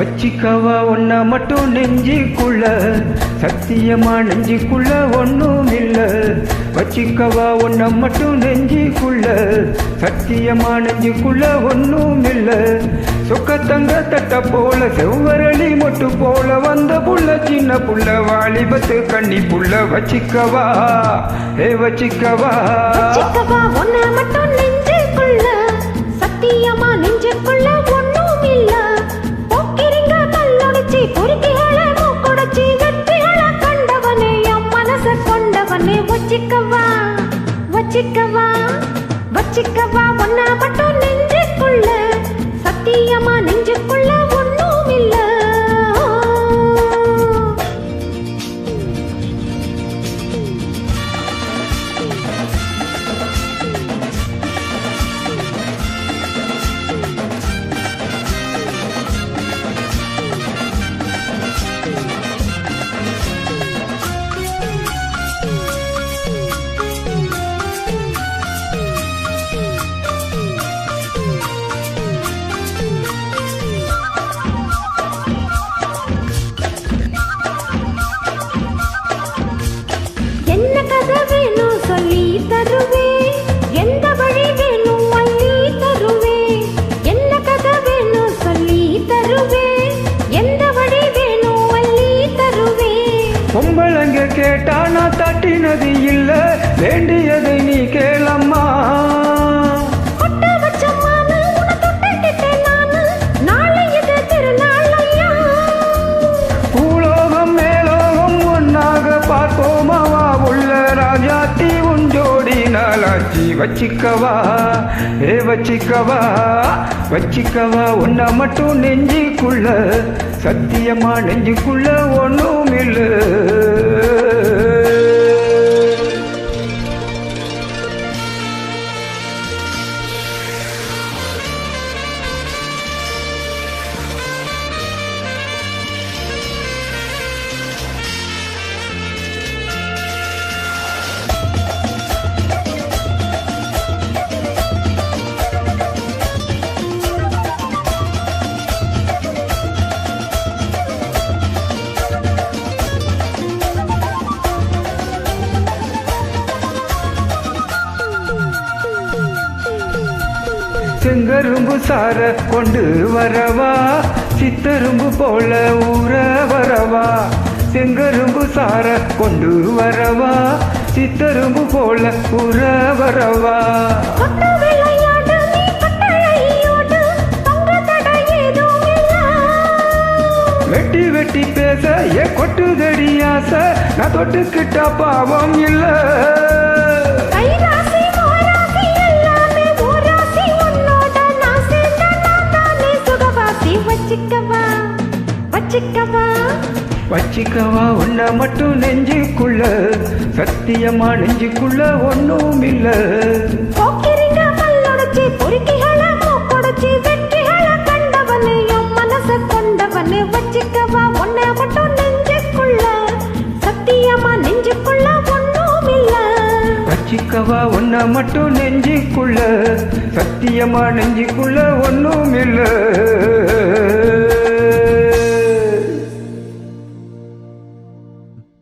வச்சிக்கவா ஒன்ன மட்டும் நெஞ்சிக்குள்ள, சத்தியமா நெஞ்சிக்குள்ள ஒன்னும் இல்ல. வச்சிக்கவா ஒன்ன மட்டும் நெஞ்சிக்குள்ள, சத்தியமா நெஞ்சிக்குள்ள ஒன்னும் இல்ல. சொக்கத்தங்க தட்ட போல செவ்வரளி மொட்டு போல வந்த புள்ள, சின்ன புள்ள வாலிபத்து கண்ணி புள்ள. வச்சிக்கவா வச்சிக்கவா ஒன்ன மட்டும் நெஞ்சுக்குள்ள, சத்தியமா நெஞ்சுக்குள்ள ஒன்னும் இல்ல. போக்கிரிங்க கல்லொடிச்சி பொறுக்கிகளை மூக்குடைச்சி வெற்றிகளை கண்டவனே, என் மனச கொண்டவனே. வச்சிக்கவா வச்சிக்கவா வச்சிக்கவா ஒன்ன மட்டும் நெஞ்சுக்குள்ள, சத்தியமா நெஞ்சுக்குள்ள ஒன்னும் இல்ல. பொம்பளங்க கேட்டா நான் தட்டினது இல்ல, வேண்டியதை நீ கேளம்மா. பூலோகம் மேலோகம் ஒன்னாக பார்ப்போமாவா உள்ள ராஜாத்தி உஞ்சோடி நாளாச்சி. வச்சிக்கவா வச்சிக்கவா வச்சிக்கவா ஒன்ன மட்டும் நெஞ்சிக்குள்ள, சத்தியமா நெஞ்சுக்குள்ள ஒன்னும் இல்ல. செங்கரும்பு சார கொண்டு வரவா, சித்தரும்பு போல ஊற வரவா. செங்கரும்பு சார கொண்டு வரவா, சித்தரும்பு போல ஊற வரவா. வெட்டி வெட்டி பேச கொட்டுதடி ஆசை, நான் தொட்டுக்கிட்ட பாவம் இல்ல. வச்சிக்கவா ஒன்ன மட்டும் நெஞ்சுக்குள்ள, சத்தியமா நெஞ்சுக்குள்ள ஒன்னும் இல்ல. போக்கிரிங்க கல்லொடிச்சி பொறுக்கிகளை மூக்குடைச்சி வெற்றிகளை கண்டவனே, என் மனச கொண்டவனே. வச்சிக்கவா ஒன்ன மட்டும் நெஞ்சுக்குள்ள, சத்தியமா நெஞ்சுக்குள்ள ஒன்னும் இல்ல. வச்சிக்கவா ஒன்ன மட்டும் நெஞ்சுக்குள்ள, சத்தியமா நெஞ்சுக்குள்ள ஒன்னும் இல்ல.